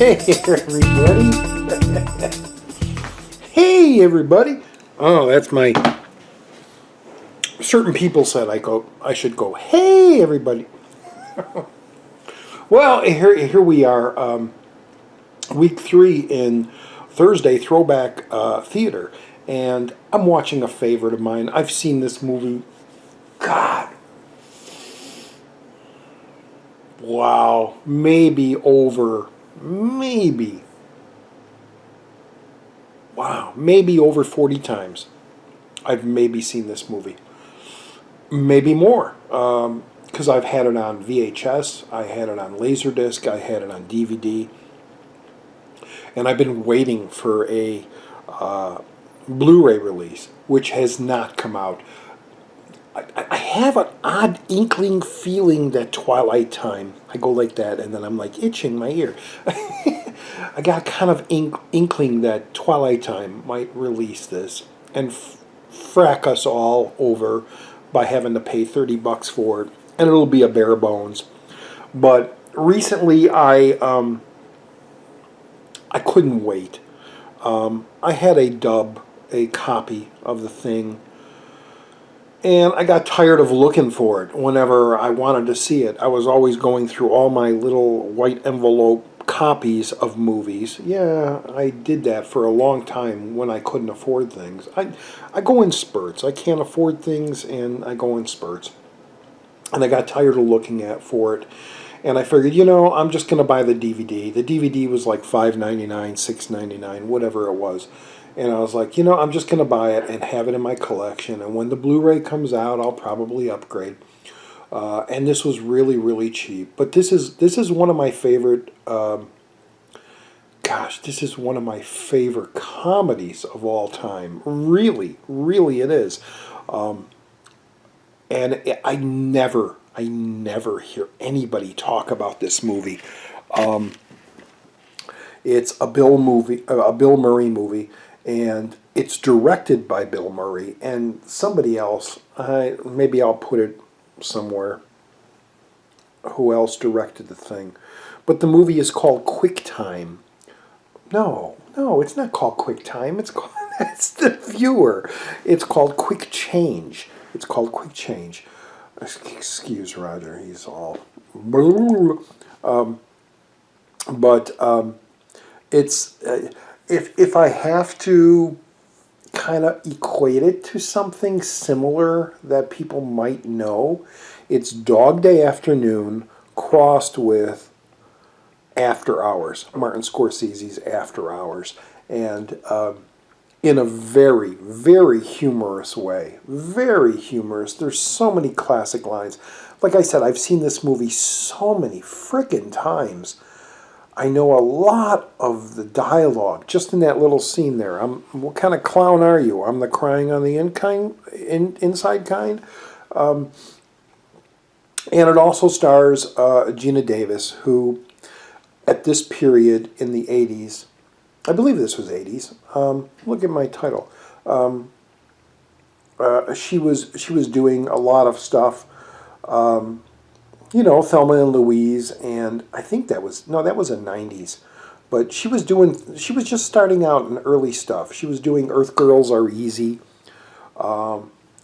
Hey everybody. Hey everybody. Oh, that's my certain people said I should go, hey everybody. Well, here we are, week 3 in Thursday Throwback Theatre, and I'm watching a favorite of mine. I've seen this movie, God, wow, maybe 40 times. I've maybe seen this movie. Maybe more. Because I've had it on VHS, I had it on Laserdisc, I had it on DVD. And I've been waiting for a Blu-ray release, which has not come out. I have an odd inkling feeling that Twilight Time, I go like that, and then I'm like itching my ear. I got kind of inkling that Twilight Time might release this and frack us all over by having to pay $30 for it, and it'll be a bare bones. But recently, I couldn't wait. I had a copy of the thing, and I got tired of looking for it whenever I wanted to see it. I was always going through all my little white envelope copies of movies. Yeah, I did that for a long time when I couldn't afford things. I go in spurts. I can't afford things, and I go in spurts. And I got tired of looking for it. And I figured, I'm just going to buy the DVD. The DVD was like $5.99, $6.99, whatever it was. And I was like, I'm just going to buy it and have it in my collection. And when the Blu-ray comes out, I'll probably upgrade. And this was really, really cheap. But this is one of my favorite, this is one of my favorite comedies of all time. Really, really it is. And I never hear anybody talk about this movie. It's a Bill Murray movie, and it's directed by Bill Murray and somebody else. Maybe I'll put it somewhere. Who else directed the thing? But the movie is called Quick Time. No, it's not called Quick Time. It's the viewer. It's called Quick Change. It's called Quick Change. Excuse Roger, he's all... it's... If I have to kind of equate it to something similar that people might know, it's Dog Day Afternoon crossed with After Hours, Martin Scorsese's After Hours, and in a very, very humorous way. Very humorous. There's so many classic lines. Like I said, I've seen this movie so many frickin' times. I know a lot of the dialogue just in that little scene there. What kind of clown are you? I'm the crying on the inside kind. And it also stars Geena Davis, who at this period in the 80s, I believe this was 80s. Look at my title. She was doing a lot of stuff. Thelma and Louise, and I think that was in 90s. But she was just starting out in early stuff. She was doing Earth Girls Are Easy.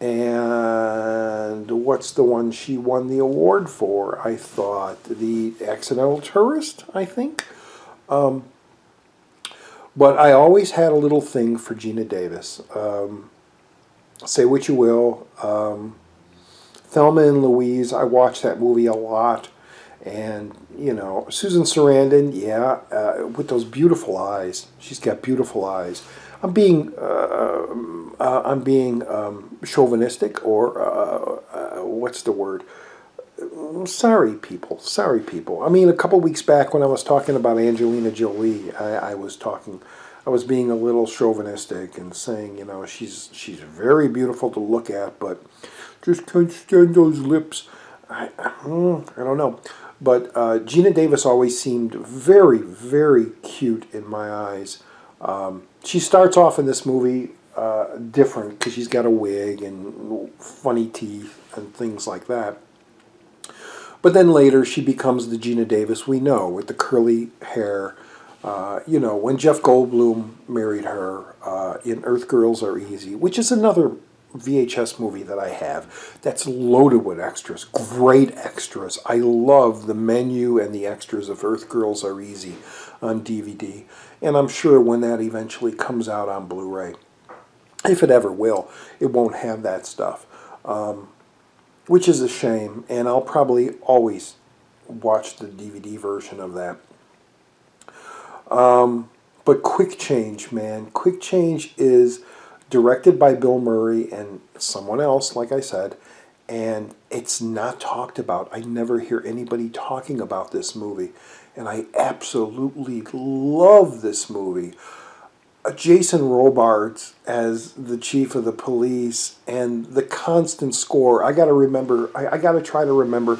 And what's the one she won the award for? I thought The Accidental Tourist, I think. But I always had a little thing for Geena Davis. Say what you will. Thelma and Louise, I watched that movie a lot. And, Susan Sarandon, with those beautiful eyes. She's got beautiful eyes. I'm being chauvinistic, or what's the word? Sorry, people. I mean, a couple weeks back when I was talking about Angelina Jolie, I was being a little chauvinistic and saying, she's very beautiful to look at, but just can't stand those lips. I don't know. But Geena Davis always seemed very, very cute in my eyes. She starts off in this movie different because she's got a wig and funny teeth and things like that. But then later she becomes the Geena Davis we know, with the curly hair, When Jeff Goldblum married her in Earth Girls Are Easy, which is another VHS movie that I have that's loaded with extras, great extras. I love the menu and the extras of Earth Girls Are Easy on DVD. And I'm sure when that eventually comes out on Blu-ray, if it ever will, it won't have that stuff, which is a shame. And I'll probably always watch the DVD version of that. But Quick Change, man. Quick Change is directed by Bill Murray and someone else, like I said, and it's not talked about. I never hear anybody talking about this movie, and I absolutely love this movie. Jason Robards as the chief of the police, and the constant score. I got to remember, I got to try to remember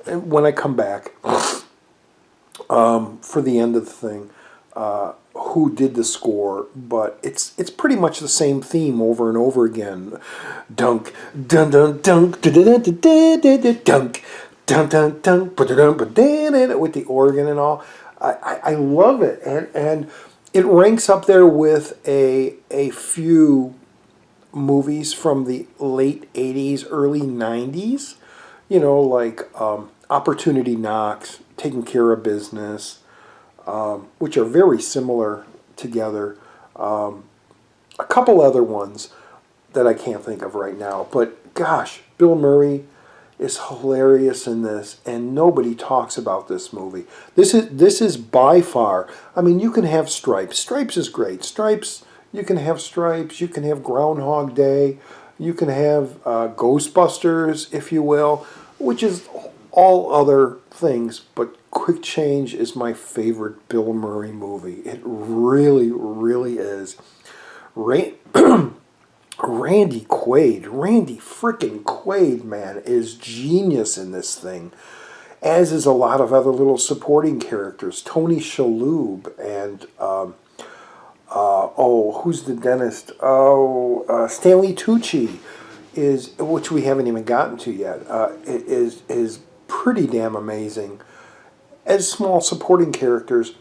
when I come back for the end of the thing. Who did the score, but it's pretty much the same theme over and over again. Dunk, dun dun dunk, dun dun dun dun dunk, dun dun dun, with the organ and all. I love it, and it ranks up there with a few movies from the late 80s, early 90s. Like Opportunity Knocks, Taking Care of Business, which are very similar together. A couple other ones that I can't think of right now. But gosh, Bill Murray is hilarious in this, and nobody talks about this movie. This is by far. I mean, you can have Stripes. Stripes is great. Stripes. You can have Stripes. You can have Groundhog Day. You can have Ghostbusters, if you will, which is all other things, but Quick Change is my favorite Bill Murray movie. It really, really is. Randy Quaid, Randy freaking Quaid, man, is genius in this thing, as is a lot of other little supporting characters. Tony Shalhoub and, who's the dentist? Stanley Tucci which we haven't even gotten to yet, is pretty damn amazing as small supporting characters.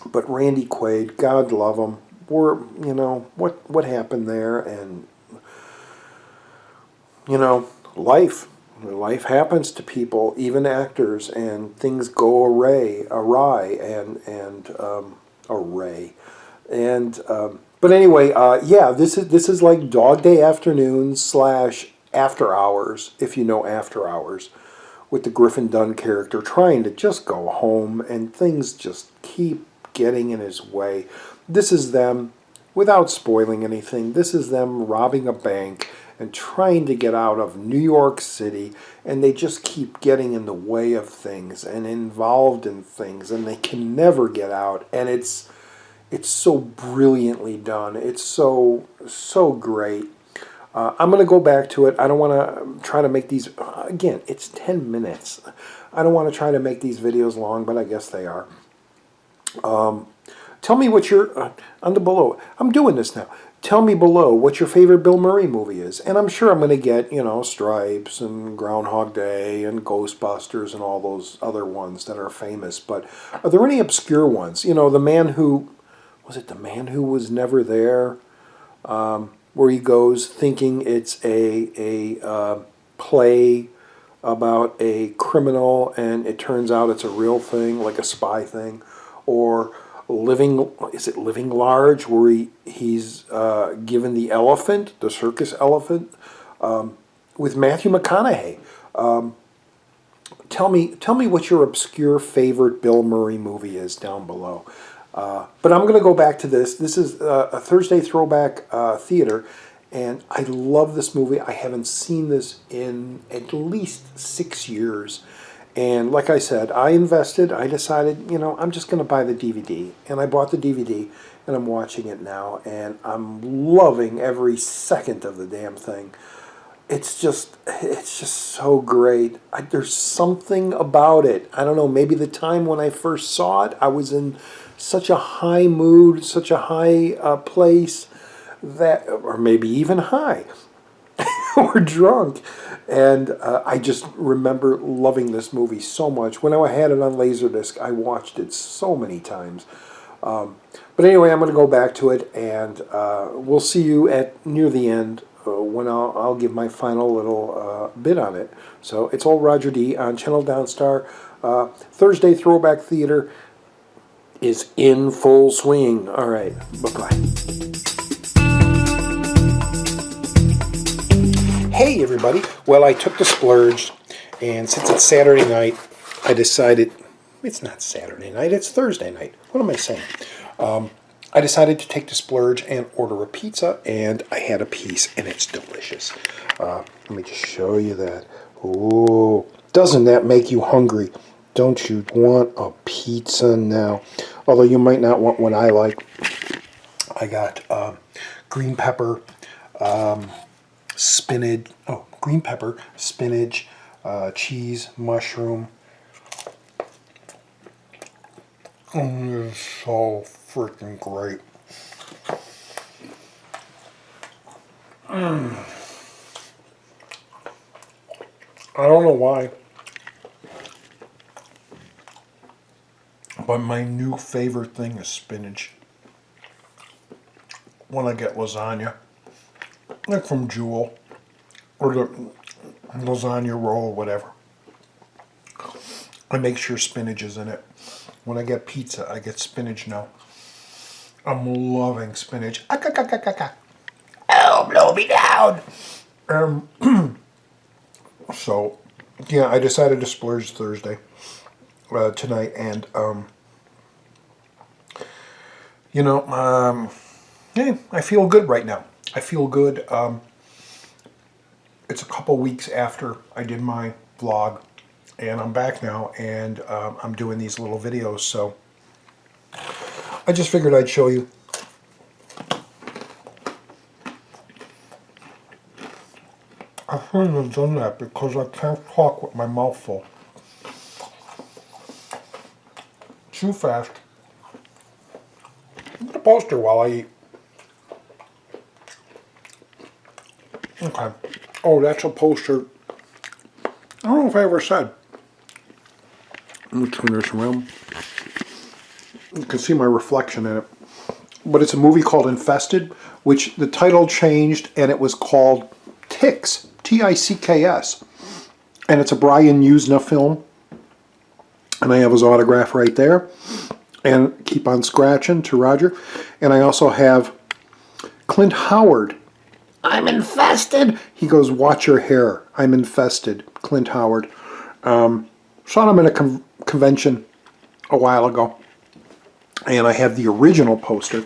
But Randy Quaid, God love him. What happened there, and life happens to people, even actors, and things go awry, but anyway, this is like Dog Day Afternoon / After Hours, if you know After Hours, with the Griffin Dunn character trying to just go home, and things just keep getting in his way. This is them, without spoiling anything, this is them robbing a bank and trying to get out of New York City, and they just keep getting in the way of things and involved in things, and they can never get out, and it's so brilliantly done. It's so great. I'm going to go back to it. I don't want to try to make these, again, it's 10 minutes. I don't want to try to make these videos long, but I guess they are. Tell me what your, on the below, I'm doing this now. Tell me below what your favorite Bill Murray movie is. And I'm sure I'm going to get, Stripes and Groundhog Day and Ghostbusters and all those other ones that are famous. But are there any obscure ones? The Man Who, was it The Man Who Was Never There? Where he goes thinking it's a play about a criminal, and it turns out it's a real thing, like a spy thing. Or Living Large, where he's given the elephant, the circus elephant, with Matthew McConaughey. Tell me what your obscure favorite Bill Murray movie is down below. But I'm going to go back to this. This is a Thursday Throwback Theatre, and I love this movie. I haven't seen this in at least 6 years. And like I said, I decided, I'm just going to buy the DVD. And I bought the DVD, and I'm watching it now, and I'm loving every second of the damn thing. It's just so great. There's something about it. I don't know, maybe the time when I first saw it, I was in such a high mood, such a high place, or maybe even high, or drunk, And I just remember loving this movie so much. When I had it on Laserdisc, I watched it so many times. But anyway, I'm going to go back to it, and we'll see you at near the end when I'll give my final little bit on it. So it's all Roger D on Channel Donstar. Thursday Throwback Theater is in full swing. All right, bye-bye. Hey, everybody. Well, I took the splurge, and since it's Saturday night, I decided... It's not Saturday night, it's Thursday night. What am I saying? I decided to take the splurge and order a pizza, and I had a piece, and it's delicious. Let me just show you that. Ooh, doesn't that make you hungry? Don't you want a pizza now? Although you might not want what I like. I got green pepper, spinach, cheese, mushroom. It's so freaking great. I don't know why, but my new favorite thing is spinach. When I get lasagna, like from Jewel, or the lasagna roll, whatever, I make sure spinach is in it. When I get pizza, I get spinach now. I'm loving spinach. Oh, blow me down! So, yeah, I decided to splurge Thursday, tonight, and, yeah, I feel good right now. I feel good. It's a couple weeks after I did my vlog, and I'm back now, and I'm doing these little videos, so I just figured I'd show you. I shouldn't have done that because I can't talk with my mouth full. Too fast. Look at the poster while I eat. Okay. Oh, that's a poster. I don't know if I ever said. Let me turn this around. You can see my reflection in it. But it's a movie called Infested, which the title changed and it was called Ticks, T-I-C-K-S. And it's a Brian Usna film. And I have his autograph right there. And keep on scratching to Roger. And I also have Clint Howard. I'm infested. He goes, watch your hair. I'm infested. Clint Howard. Saw him in a convention a while ago. And I have the original poster.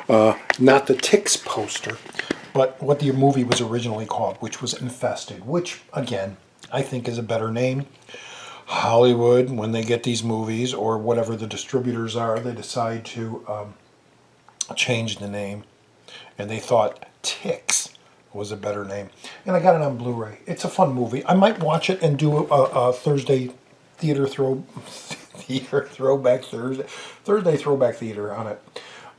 Not the Ticks poster. But what the movie was originally called, which was Infested. Which, again, I think is a better name. Hollywood, when they get these movies, or whatever the distributors are, they decide to change the name. And they thought Ticks was a better name. And I got it on Blu-ray. It's a fun movie. I might watch it and do a Thursday Throwback Theater on it.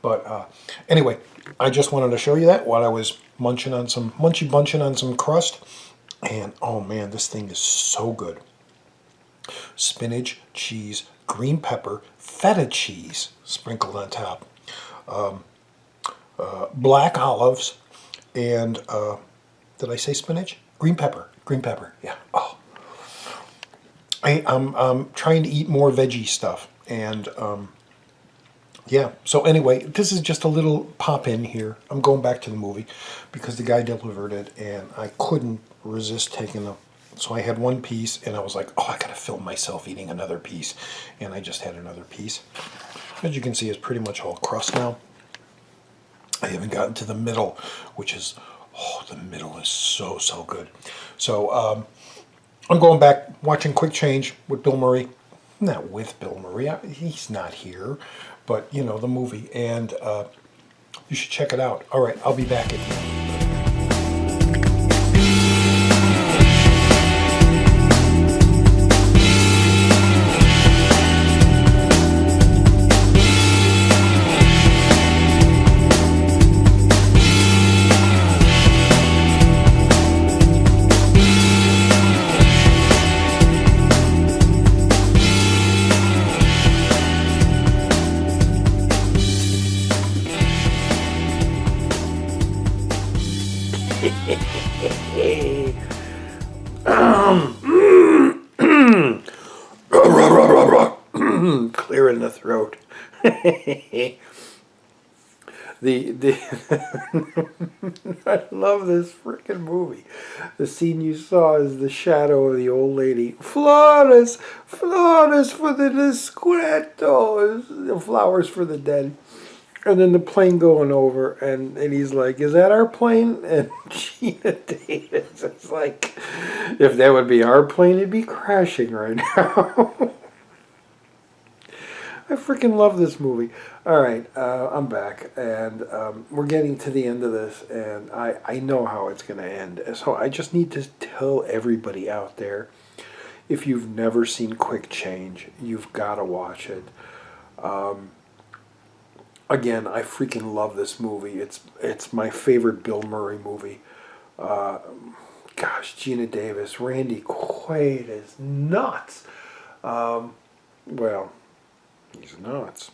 But anyway, I just wanted to show you that while I was munching on some crust. And oh man, this thing is so good. Spinach, cheese, green pepper, feta cheese sprinkled on top. Black olives, and did I say spinach? Green pepper, yeah. Oh, I'm trying to eat more veggie stuff, and yeah. So anyway, this is just a little pop in here. I'm going back to the movie because the guy delivered it, and I couldn't resist taking them. So I had one piece, and I was like, oh, I gotta film myself eating another piece, and I just had another piece. As you can see, it's pretty much all crust now. I haven't gotten to the middle, which is, oh, the middle is so, so good. So I'm going back, watching Quick Change with Bill Murray. Not with Bill Murray, he's not here, but, you know, the movie. And you should check it out. All right, I'll be back at the end. clear in the throat. the I love this freaking movie. The scene you saw is the shadow of the old lady. Flores, flores for the descuentos, flowers for the dead. And then the plane going over, and he's like, "Is that our plane?" And Geena Davis is like, "If that would be our plane, it'd be crashing right now." I freaking love this movie. All right, I'm back, and we're getting to the end of this, and I know how it's going to end. So I just need to tell everybody out there, if you've never seen Quick Change, you've got to watch it. Again, I freaking love this movie. It's my favorite Bill Murray movie. Gosh, Geena Davis, Randy Quaid is nuts. Well, he's nuts,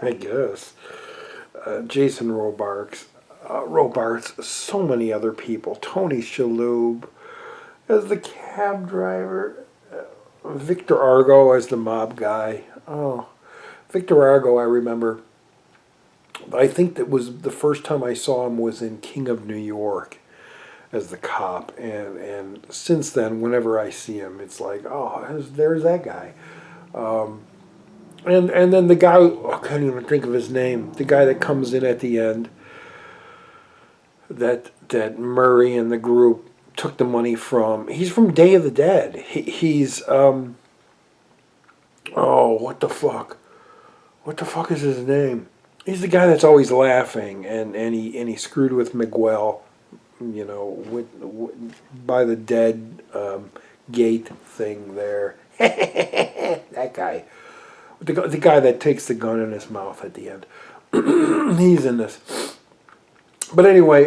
I guess. Jason Robards, so many other people. Tony Shalhoub as the cab driver. Victor Argo as the mob guy. Oh, Victor Argo, I remember. I think that was the first time I saw him was in King of New York as the cop, and since then, whenever I see him, it's like, oh, there's that guy. And then the guy, I can't even think of his name, the guy that comes in at the end, that Murray and the group took the money from. He's from Day of the Dead. He's oh, what the fuck? What the fuck is his name? He's the guy that's always laughing, and he screwed with Miguel, you know, by the dead gate thing there. That guy. The guy that takes the gun in his mouth at the end. He's in this. But anyway,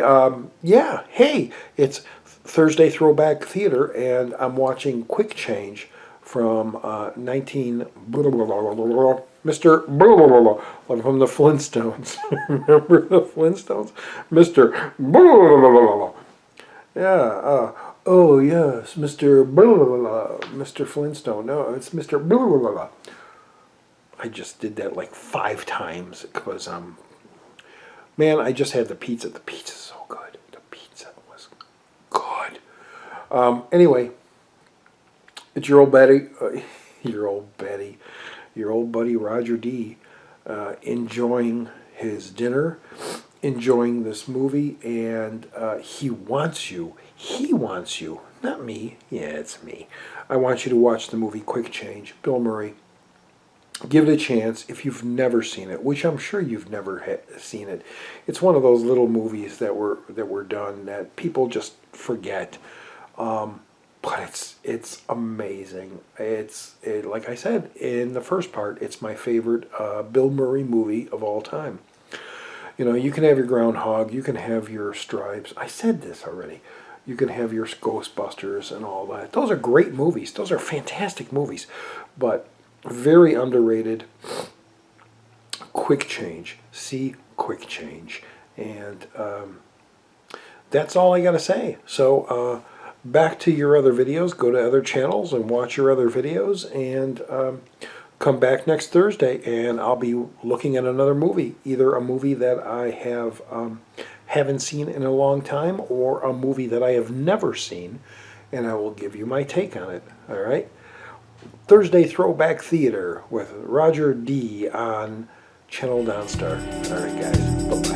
yeah, hey, it's Thursday Throwback Theatre, and I'm watching Quick Change from 19... Mr. from the Flintstones. Remember the Flintstones? Mr. Yeah. Oh, yes, Mr. Mr. Flintstone. No, it's Mr. I just did that like 5 times because, man, I just had the pizza. The pizza's so good. The pizza was good. Anyway, it's your old Betty. Your old buddy Roger D. Enjoying his dinner, enjoying this movie, and he wants you, not me, yeah, it's me. I want you to watch the movie Quick Change, Bill Murray. Give it a chance if you've never seen it, which I'm sure you've never seen it. It's one of those little movies that were done that people just forget. But it's amazing. Like I said in the first part, it's my favorite Bill Murray movie of all time. You know, you can have your Groundhog, you can have your Stripes. I said this already. You can have your Ghostbusters and all that. Those are great movies. Those are fantastic movies. But very underrated. Quick Change. See Quick Change. And that's all I got to say. So, back to your other videos. Go to other channels and watch your other videos, and come back next Thursday, and I'll be looking at another movie, either a movie that I haven't seen in a long time, or a movie that I have never seen, and I will give you my take on it. All right, Thursday Throwback Theater with Roger D on Channel Donstar. All right, guys. Bye-bye.